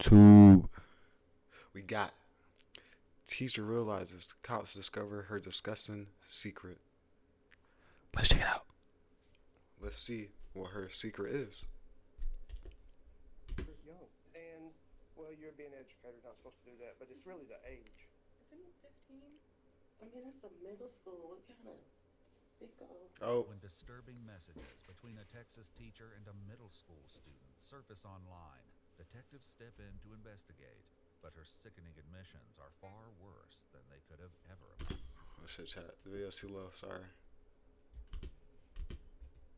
YouTube. We got teacher realizes cops discover her disgusting secret. Let's check it out. Let's see what her secret is. You're young, and well, you're being an educator, not supposed to do that, but it's really the age. Isn't he 15? I mean, that's a middle school. What kind of sicko? Oh, When disturbing messages between a Texas teacher and a middle school student surface online, detectives step in to investigate, but her sickening admissions are far worse than they could have ever oh shit, chat. The video's too low. Sorry.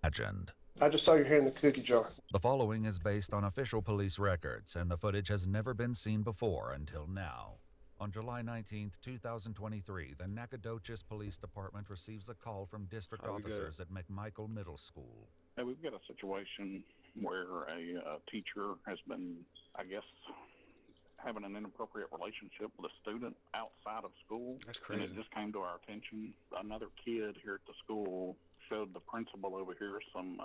imagined. I just saw your hand in the cookie jar. The following is based on official police records, and the footage has never been seen before until now. On July 19th, 2023, the Nacogdoches Police Department receives a call from district officers at McMichael Middle School. Hey, we've got a situation where a teacher has been, I guess, having an inappropriate relationship with a student outside of school. That's crazy. And it just came to our attention. Another kid here at the school showed the principal over here some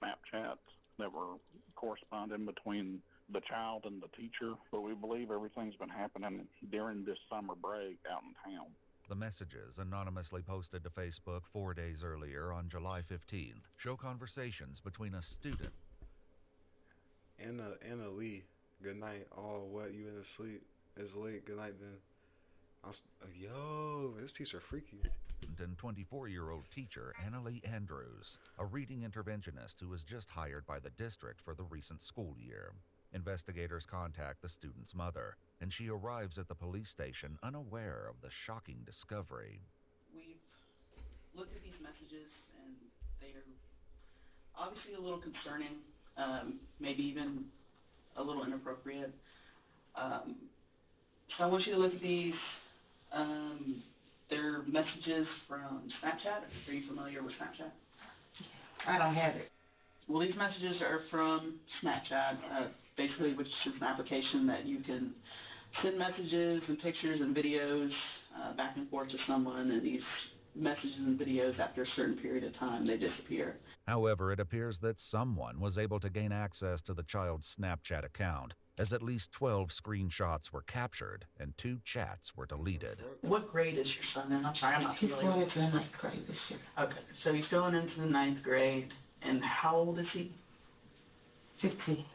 Snapchats that were corresponding between the child and the teacher, but we believe everything's been happening during this summer break out in town. The messages, anonymously posted to Facebook 4 days earlier on July 15th, show conversations between a student. Anna Lee. Good night. Oh, what? You in the sleep? It's late. Good night, then. Yo, this teacher freaky. And 24-year-old teacher Annalie Andrews, a reading interventionist who was just hired by the district for the recent school year. Investigators contact the student's mother, and she arrives at the police station unaware of the shocking discovery. We've looked at these messages, and they're obviously a little concerning, maybe even a little inappropriate. So I want you to look at these. They're messages from Snapchat. Are you familiar with Snapchat? I don't have it. Well, these messages are from Snapchat, basically, which is an application that you can send messages and pictures and videos back and forth to someone, and these messages and videos, after a certain period of time, they disappear. However, it appears that someone was able to gain access to the child's Snapchat account, as at least 12 screenshots were captured and 2 chats were deleted. What grade is your son in? I'm sorry, I'm not He's familiar. going into the ninth grade this year. Okay, so he's going into the 9th grade, and how old is he? 15.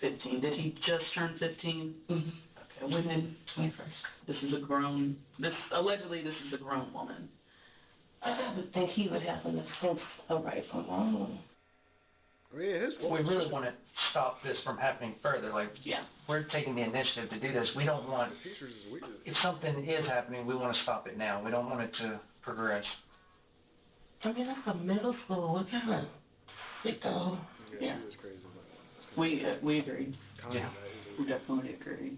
15. Did he just turn 15? Mm-hmm. Okay, when did, 21st. allegedly this is a grown woman. I would think he would have a sense of right from wrong. I mean, his We really want to stop this from happening further. Like, Yeah. we're taking the initiative to do this. We don't want, the teachers is weird. if something is happening, we want to stop it now. We don't want it to progress. I mean, that's a middle school. What kind of sicko? Yeah, Yeah. she was crazy. We agree. Kinda, Yeah. that is We weird. definitely agree.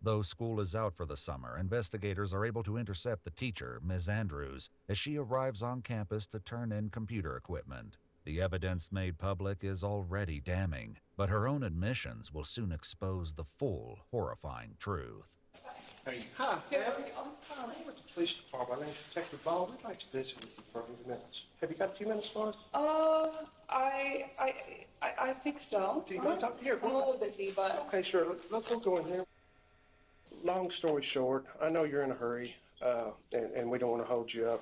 Though school is out for the summer, investigators are able to intercept the teacher, Ms. Andrews, as she arrives on campus to turn in computer equipment. The evidence made public is already damning, but her own admissions will soon expose the full, horrifying truth. Hey, hi, Abby. I'm with the police department. My name's Detective Ball. We'd like to visit with you for a few minutes. Have you got a few minutes for us? I think so. Do you want to talk here? I'm a little busy, but Okay, sure. Let's go in here. Long story short, I know you're in a hurry, and we don't want to hold you up.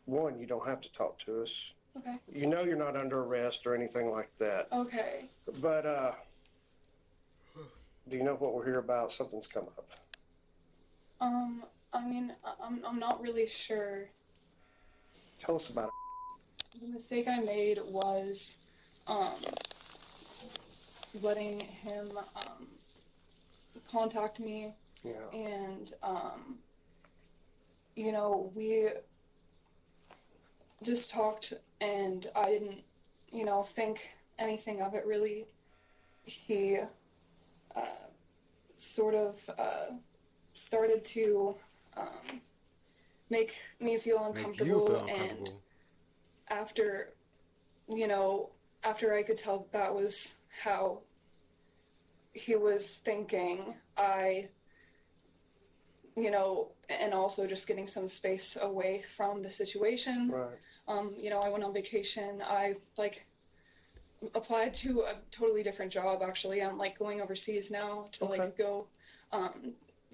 One, you don't have to talk to us. okay. You know you're not under arrest or anything like that. Okay. But, do you know what we're here about? Something's come up. I mean, I'm not really sure. Tell us about it. The mistake I made was, letting him, contact me, Yeah. and, we just talked, and I didn't, think anything of it really. He, sort of, started to, make me feel Make you uncomfortable, feel and uncomfortable. after I could tell that was how he was thinking, and also just getting some space away from the situation. Right. I went on vacation. I applied to a totally different job, actually. I'm like going overseas now to Okay. like go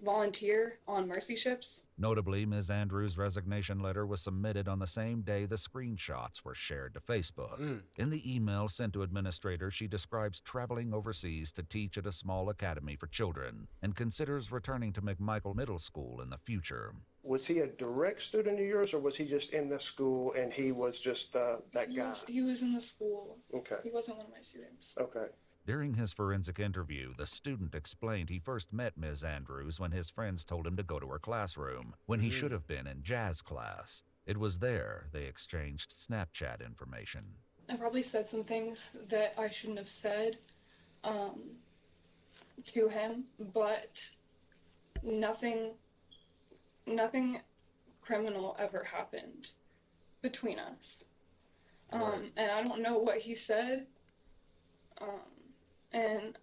volunteer on mercy ships. Notably, Ms. Andrews' resignation letter was submitted on the same day the screenshots were shared to Facebook. In the email sent to administrators, she describes traveling overseas to teach at a small academy for children and considers returning to McMichael Middle School in the future. Was he a direct student of yours, or was he just in the school and he was just that guy? He was in the school. Okay. He wasn't one of my students. Okay. During his forensic interview, the student explained he first met Ms. Andrews when his friends told him to go to her classroom, when he should have been in jazz class. It was there they exchanged Snapchat information. I probably said some things that I shouldn't have said to him, but nothing criminal ever happened between us. Right. And I don't know what he said. And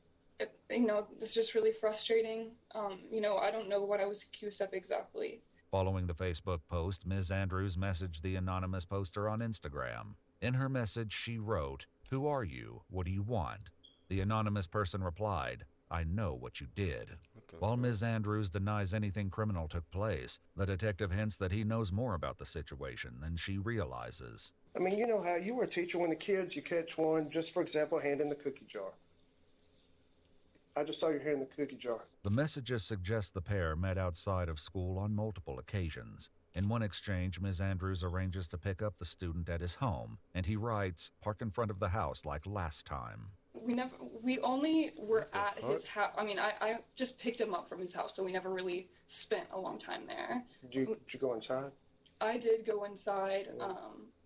it's just really frustrating. I don't know what I was accused of exactly. Following the Facebook post, Ms. Andrews messaged the anonymous poster on Instagram. In her message, she wrote, "Who are you? What do you want?" The anonymous person replied, "I know what you did." While Ms. Andrews denies anything criminal took place, the detective hints that he knows more about the situation than she realizes. I mean, you know how you were a teacher when the kids, you catch one, just for example, hand in the cookie jar. I just saw your hand in the cookie jar. The messages suggest the pair met outside of school on multiple occasions. In one exchange, Ms. Andrews arranges to pick up the student at his home, and he writes, "Park in front of the house like last time." We only were at fuck? his house. I mean, I just picked him up from his house, so we never really spent a long time there. Did you go inside? I did go inside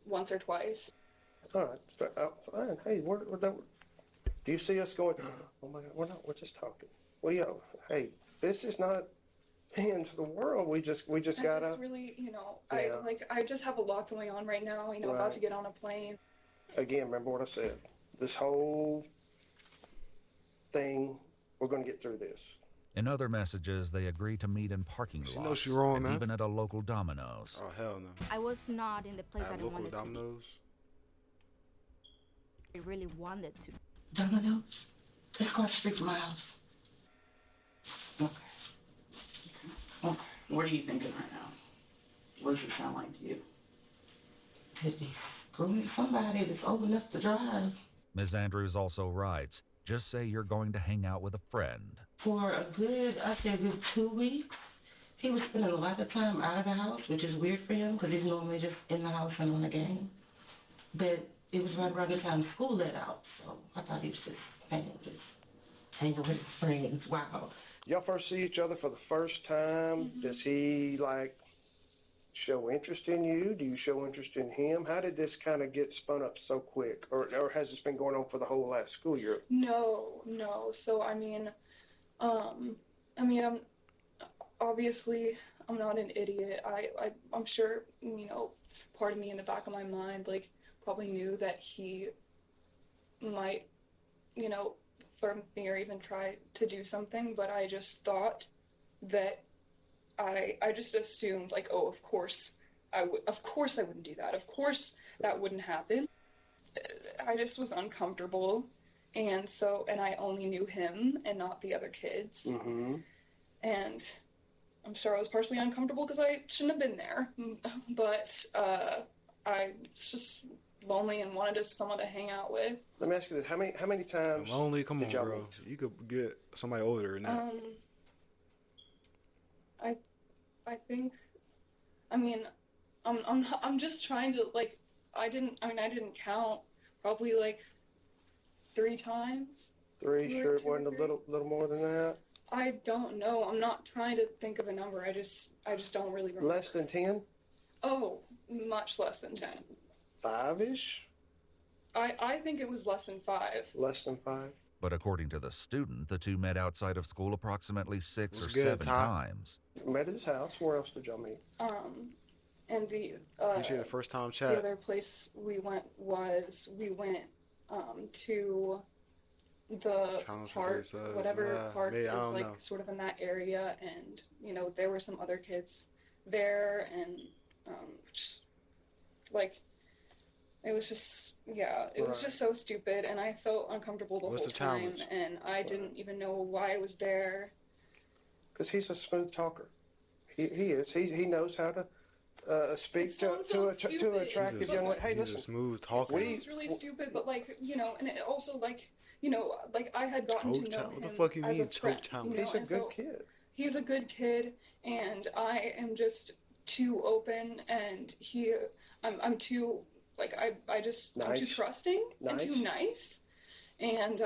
once or twice. All right, fine. Hey, do you see us going, oh my God, we're just talking. Well, hey, this is not the end of the world. We just I gotta. just really, Yeah. I just have a lot going on right now. About Right. to get on a plane. Again, remember what I said. This whole thing, we're gonna get through this. In other messages, they agree to meet in parking She lots knows she wrong, and man. even at a local Domino's. Oh, hell no. I was not in the place At that I local wanted to Domino's? be. I really wanted to. Domino's? Just across the street from my house. Okay. What are you thinking right now? What does it sound like to you? Could be screwing somebody that's old enough to drive. Ms. Andrews also writes, "Just say you're going to hang out with a friend." For a good 2 weeks, he was spending a lot of time out of the house, which is weird for him because he's normally just in the house and on the game. But it was right around the time school let out, so I thought he was just hanging with his friends. Wow. Y'all first see each other for the first time. Does he show interest in you? Do you show interest in him? How did this kind of get spun up so quick, or has this been going on for the whole last school year? No. So I'm obviously I'm not an idiot. I'm sure part of me in the back of my mind probably knew that he might flirt with me or even try to do something, but I just thought that I just assumed oh, of course I wouldn't do that. Of course that wouldn't happen. I just was uncomfortable, and I only knew him and not the other kids. Mm-hmm. And I'm sure I was partially uncomfortable because I shouldn't have been there. But I was just lonely and wanted someone to hang out with. Let me ask you this: how many times? Lonely? Come on, did y'all bro. meet? You could get somebody older than that. I think, I'm just trying to I didn't count, probably 3 times. Three? Two or Sure, it two or wasn't a three. little more than that. I don't know. I'm not trying to think of a number. I just don't really remember. Less than 10? Oh, much less than 10. 5-ish? I think it was less than 5. Less than 5? But according to the student, the two met outside of school approximately 6 or What's good, 7 Ty? times. Met at his house. Where else did y'all meet? And the Appreciate the first time the chat. other place we went to the Challenge park, 37, whatever yeah, park maybe, is I don't know. sort of in that area, and there were some other kids there, and just It was just, yeah, it was Right. just so stupid, and I felt uncomfortable the What's whole the time, challenge? and I didn't even know why I was there. Because he's a smooth talker. He is. He knows how to speak It sounds so to stupid, an attractive but young lady. like, Hey, He's a listen. smooth it talker. sounds really stupid, but like, you know, and it also like, you know, like I had gotten to Choke know challenge? What the him fuck you as a mean choke friend, you challenge? know, He's a and good so kid. he's a good kid, and I am just too open, and I'm too, like, I'm too Nice. trusting and too Nice. nice, and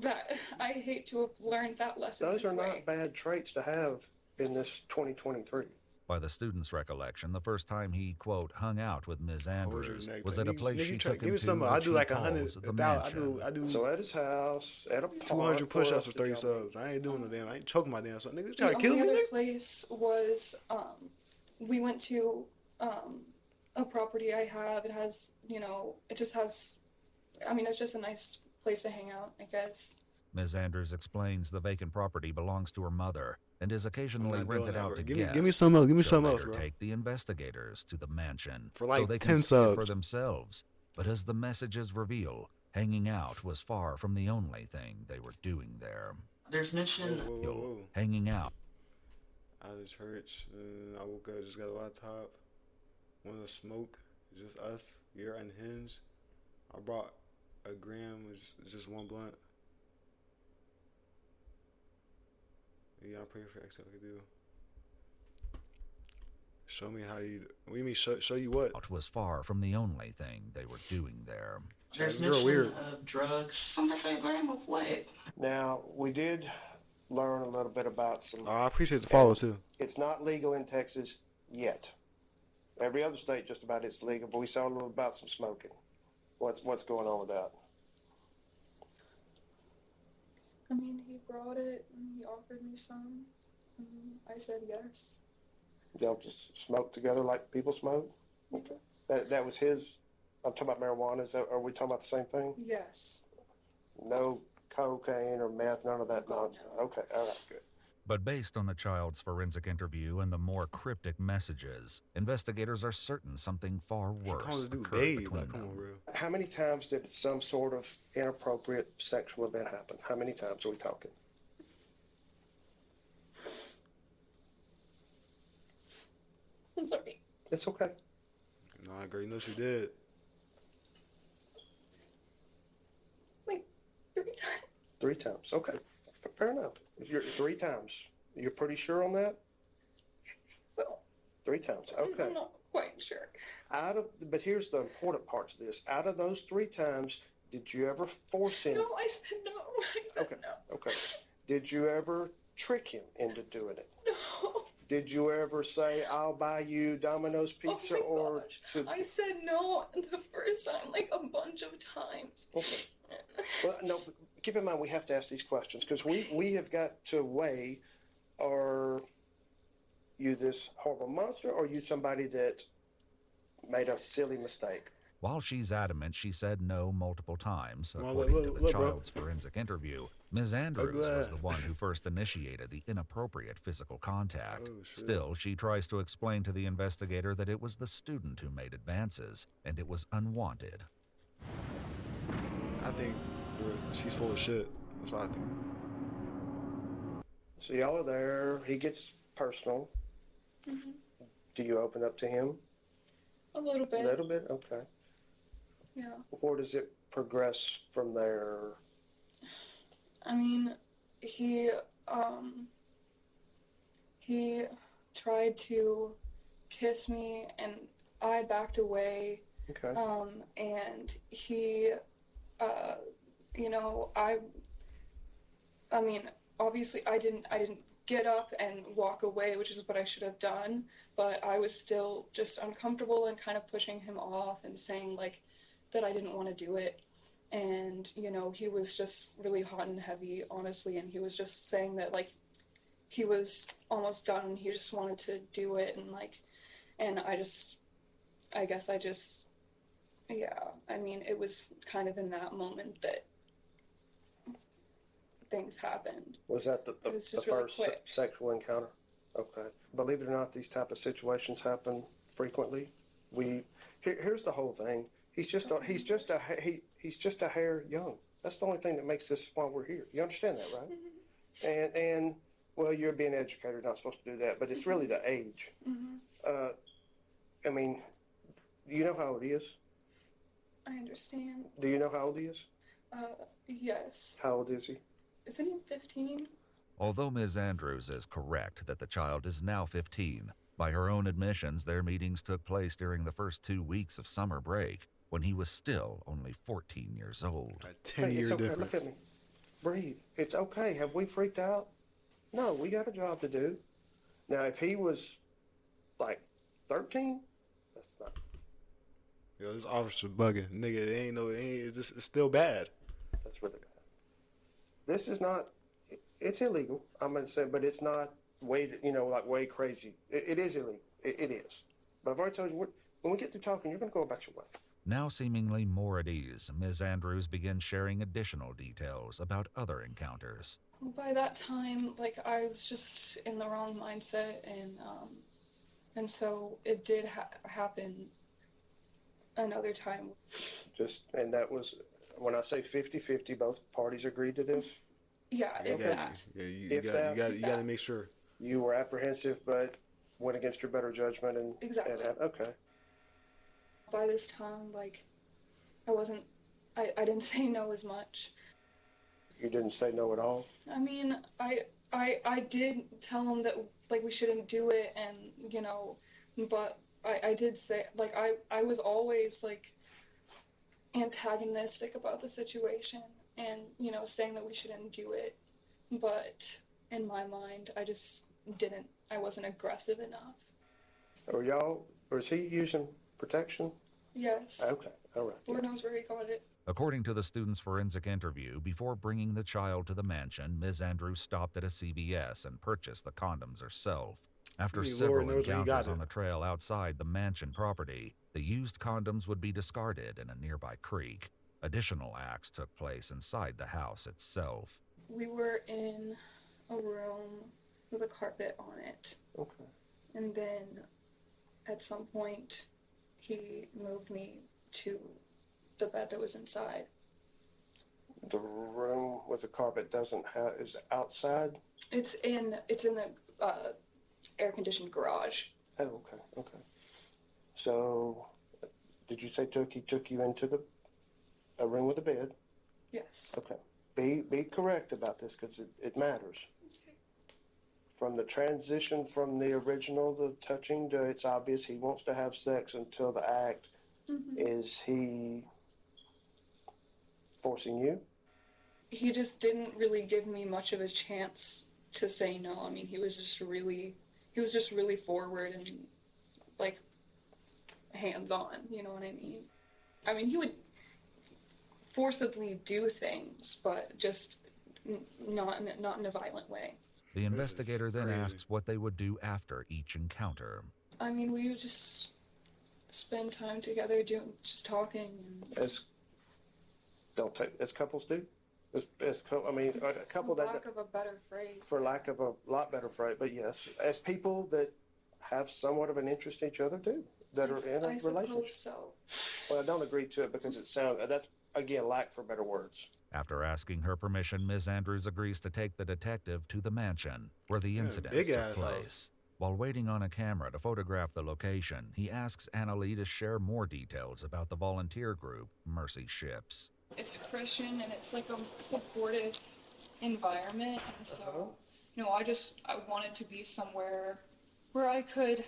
that I hate to have learned that lesson Those this are way. not bad traits to have in this 2023. By the student's recollection, the first time he, quote, hung out with Ms. Hold your Andrews neck was tight. at a place Nigga, she try, took give him me to, some. I which do he like 100, calls the 1,000. mansion. I do So at his house, at a park. 200 where push-ups else for did 30 y'all meet? subs. I ain't doing no damn. I ain't choking my damn. So nigga, you trying The to kill only me, other nigga? place was we went to a property I have. It has, you know, it just has, I mean, it's just a nice place to hang out, I guess. Ms. Andrews explains the vacant property belongs to her mother and is occasionally I'm not doing rented that, out bro. to Give me guests. some else. Give me She'll some else, later bro. take the investigators to the mansion For so like they 10 can see it for subs. themselves. But as the messages reveal, hanging out was far from the only thing they were doing there. There's mention. Whoa. Hanging out. Out of church. I woke up, just got a laptop. Wanted to smoke. Just us. You're unhinged. I brought a gram, just one blunt. Yeah, I'm pretty sure that's what I could do. Show me how you. What do you mean? Show you what? Was far from the only thing they were doing there. There's This girl mention weird. of drugs. I'm gonna say blame of what? Now, we did learn a little bit about some. Oh, I appreciate the follow too. It's not legal in Texas yet. Every other state just about it's legal, but we saw a little about some smoking. What's going on with that? I mean, he brought it and he offered me some. And I said yes. They'll just smoke together like people smoke? Okay. That was his. I'm talking about marijuana. Are we talking about the same thing? Yes. No cocaine or meth, none of that God, nonsense. no. Okay, all right, good. But based on the child's forensic interview and the more cryptic messages, investigators are certain something far She worse calls this dude occurred babe. between Like, come them. on, bro. How many times did some sort of inappropriate sexual event happen? How many times are we talking? I'm sorry. It's okay. Nah, girl, you know she did. Like 3 times. 3 times. Okay, fair enough. You're 3 times. You're pretty sure on that? So 3 times. Okay. I'm not quite sure. But here's the important part to this. Out of those 3 times, did you ever force him? No, I said no. I said Okay. no. Okay. Did you ever trick him into doing it? No. Did you ever say, "I'll buy you Domino's pizza," Oh my or gosh. to? I said no the first time, like a bunch of times. Okay. Well, no. Keep in mind, we have to ask these questions because we have got to weigh: are you this horrible monster, or are you somebody that made a silly mistake? While she's adamant she said no multiple times, Well, according to the look, bro. child's forensic interview, Ms. Andrews was the one who first initiated the inappropriate physical contact. Oh, shit. Still, she tries to explain to the investigator that it was the student who made advances, and it was unwanted. I think she's full of shit. That's what I think. So y'all are there. He gets personal. Mhm. Do you open up to him? A little A bit. little bit. Okay. Yeah. Where does it progress from there? I mean, he tried to kiss me and I backed away. Okay. And he, you know, I mean, obviously I didn't get up and walk away, which is what I should have done, but I was still just uncomfortable and kind of pushing him off and saying like that I didn't want to do it. And, you know, he was just really hot and heavy, honestly, and he was just saying that like he was almost done and he just wanted to do it, and like, and I guess I just, yeah, I mean, it was kind of in that moment that things happened. Was that the It was just the really first quick. sexual encounter? Okay. Believe it or not, these type of situations happen frequently. Here's the whole thing. He's just a hair young. That's the only thing that makes this why we're here. You understand that, right? And well, you're being an educator, not supposed to do that, but it's really the age. I mean, do you know how old he is? I understand. Do you know how old he is? Yes. How old is he? Isn't he 15? Although Ms. Andrews is correct that the child is now 15, by her own admissions, their meetings took place during the first 2 weeks of summer break, when he was still only 14 years old. A 10-year it's okay. difference. Look at me. Breathe. It's okay. Have we freaked out? No, we got a job to do. Now, if he was like 13, that's not. Yo, this officer bugging. Nigga, it's still bad. That's really bad. This is not. It's illegal. I'm gonna say, but it's not way, way crazy. It is illegal. It is. But I've already told you, when we get through talking, you're gonna go about your way. Now seemingly more at ease, Ms. Andrews begins sharing additional details about other encounters. By that time, like, I was just in the wrong mindset, and so it did happen another time. And that was, when I say 50-50, both parties agreed to this? Yeah, if that. Yeah, you got to make sure. You were apprehensive, but went against your better judgment and Exactly. Okay. By this time, like, I didn't say no as much. You didn't say no at all? I mean, I did tell him that, like, we shouldn't do it, and, but I did say, like, I was always, like, antagonistic about the situation and, saying that we shouldn't do it. But in my mind, I wasn't aggressive enough. Or is he using protection? Yes. Okay, all right. Lord knows where he got it. According to the student's forensic interview, before bringing the child to the mansion, Ms. Andrews stopped at a CVS and purchased the condoms herself. After several encounters on the trail outside the mansion property, the used condoms would be discarded in a nearby creek. Additional acts took place inside the house itself. We were in a room with a carpet on it. Okay. And then at some point, he moved me to the bed that was inside. The room with the carpet is outside? It's in the air-conditioned garage. Oh, okay. So, did you say he took you into a room with a bed? Yes. Okay. Be correct about this, because it matters. Okay. From the transition from the original, the touching, to it's obvious he wants to have sex until the act. Mm-hmm. Is he forcing you? He just didn't really give me much of a chance to say no. I mean, he was just really forward and, like, hands-on, you know what I mean? I mean, he would forcibly do things, but just not in a violent way. The investigator then asks what they would do after each encounter. I mean, we would just spend time together, just talking. And As couples do? A couple for that... lack of a better phrase. For lack of a lot better phrase, but yes. As people that have somewhat of an interest in each other do, that are in a relationship. So. Well, I don't agree to it because that's, again, lack for better words. After asking her permission, Ms. Andrews agrees to take the detective to the mansion where the incidents took place. House. While waiting on a camera to photograph the location, he asks Annalie to share more details about the volunteer group, Mercy Ships. It's Christian and it's like a supportive environment, and so I wanted to be somewhere where I could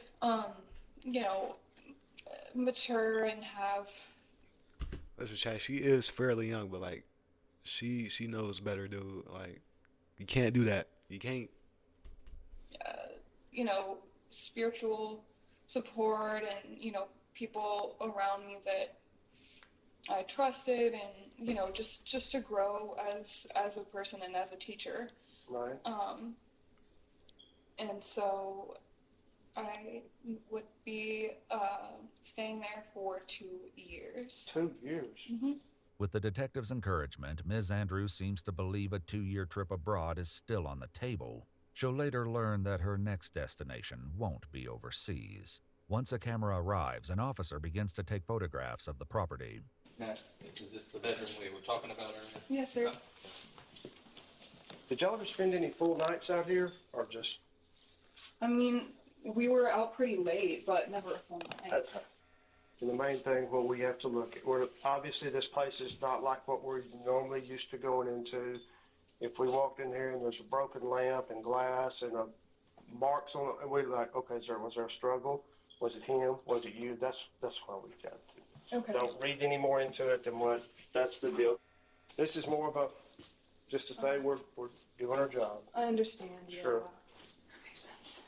mature and have. Listen, Chad, she is fairly young, but like she knows better, dude. Like, you can't do that. You can't. Spiritual support and people around me that I trusted, and just to grow as a person and as a teacher. Right. And so I would be staying there for 2 years. 2 years? Mm-hmm. With the detective's encouragement, Ms. Andrews seems to believe a 2-year trip abroad is still on the table. She'll later learn that her next destination won't be overseas. Once a camera arrives, an officer begins to take photographs of the property. Now, is this the bedroom we were talking about earlier? Yes, sir. Did y'all ever spend any full nights out here, or just? I mean, we were out pretty late, but never a full night. And the main thing, what we have to look at, obviously this place is not like what we're normally used to going into. If we walked in here and there's a broken lamp and glass and marks on it, and we're like, okay, was there a struggle? Was it him? Was it you? That's why we got to. Okay. Don't read any more into it than what, that's the deal. This is more of a, just to say we're doing our job. I understand. Sure. Yeah. That makes sense.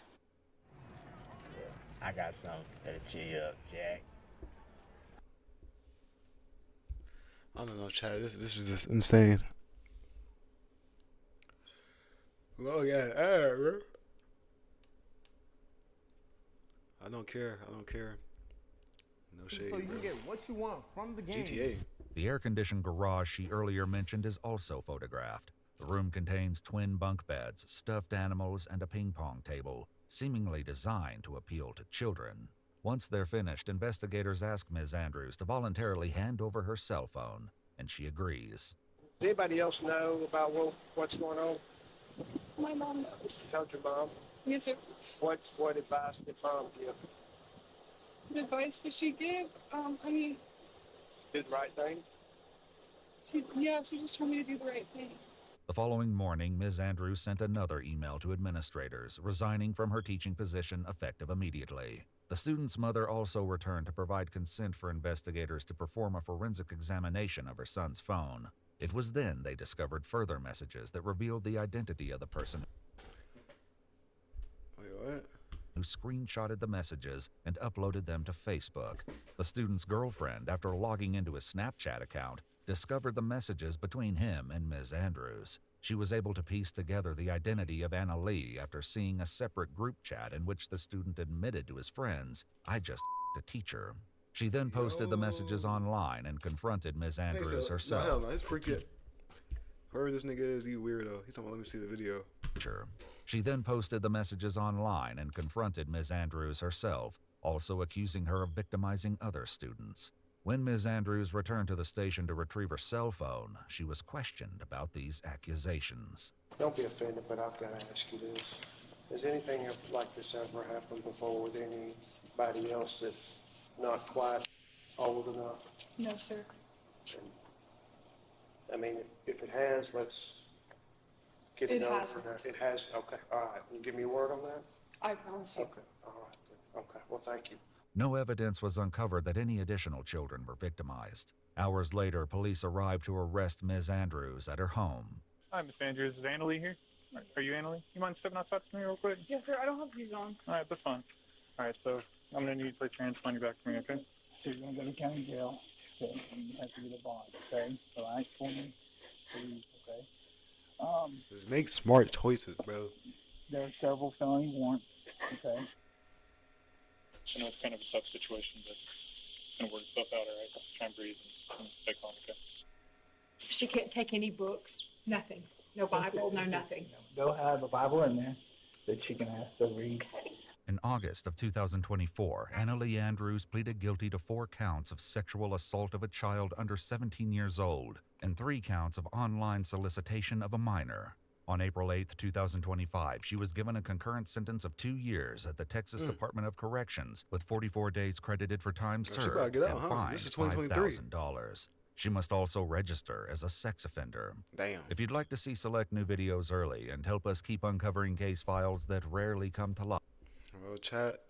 I got something that'll cheer you up, Jack. I don't know, Chad. This is just insane. Look at that, bro. I don't care. No shade. So you bro. can get what you want from the game. GTA. The air-conditioned garage she earlier mentioned is also photographed. The room contains twin bunk beds, stuffed animals, and a ping-pong table, seemingly designed to appeal to children. Once they're finished, investigators ask Ms. Andrews to voluntarily hand over her cell phone, and she agrees. Does anybody else know about what's going on? My mom knows. Tell your mom. Yes, sir. What advice did mom give? What advice did she give? I mean, Did the right thing? she just told me to do the right thing. The following morning, Ms. Andrews sent another email to administrators, resigning from her teaching position effective immediately. The student's mother also returned to provide consent for investigators to perform a forensic examination of her son's phone. It was then they discovered further messages that revealed the identity of the person Wait, what? who screenshotted the messages and uploaded them to Facebook. The student's girlfriend, after logging into his Snapchat account, discovered the messages between him and Ms. Andrews. She was able to piece together the identity of Anna Lee after seeing a separate group chat in which the student admitted to his friends, "I just a teacher." She then posted the messages online and confronted Ms. Andrews herself. No, hell no, it's freaking. Whoever this nigga is, you weirdo. He's talking about, let me see the video. She then posted the messages online and confronted Ms. Andrews herself, also accusing her of victimizing other students. When Ms. Andrews returned to the station to retrieve her cell phone, she was questioned about these accusations. Don't be offended, but I've got to ask you this. Has anything like this ever happened before with anybody else that's not quite old enough? No, sir. And, I mean, if it has, let's get it It over. hasn't. It has? Okay, all right. Can you give me a word on that? I promise you. Okay, all right. Then. Okay, well, thank you. No evidence was uncovered that any additional children were victimized. Hours later, police arrived to arrest Ms. Andrews at her home. Hi, Miss Andrews. Is Annalie here? Are you Annalie? You mind stepping outside for me real quick? Yes, sir. I don't have these on. All right, that's fine. All right, so I'm going to need you to place your hands behind your back for me, okay? So you're going to go to county jail, okay, and you have to get a bond, okay? All right, for me, please, okay? Just make smart choices, bro. There are several felony warrants, okay? I know it's kind of a tough situation, but it's going to work itself out, all right? Try and breathe and stay calm, okay? She can't take any books, nothing. No Bible, no nothing. They'll have a Bible in there that she can ask to read. In August of 2024, Annalie Andrews pleaded guilty to 4 counts of sexual assault of a child under 17 years old and 3 counts of online solicitation of a minor. On April 8, 2025, she was given a concurrent sentence of 2 years at the Texas Department of Corrections with 44 days credited for time She gotta served get out, and huh? fined This is 2023. $5,000. She must also register as a sex offender. Damn. If you'd like to see select new videos early and help us keep uncovering case files that rarely come to light, Well, chat.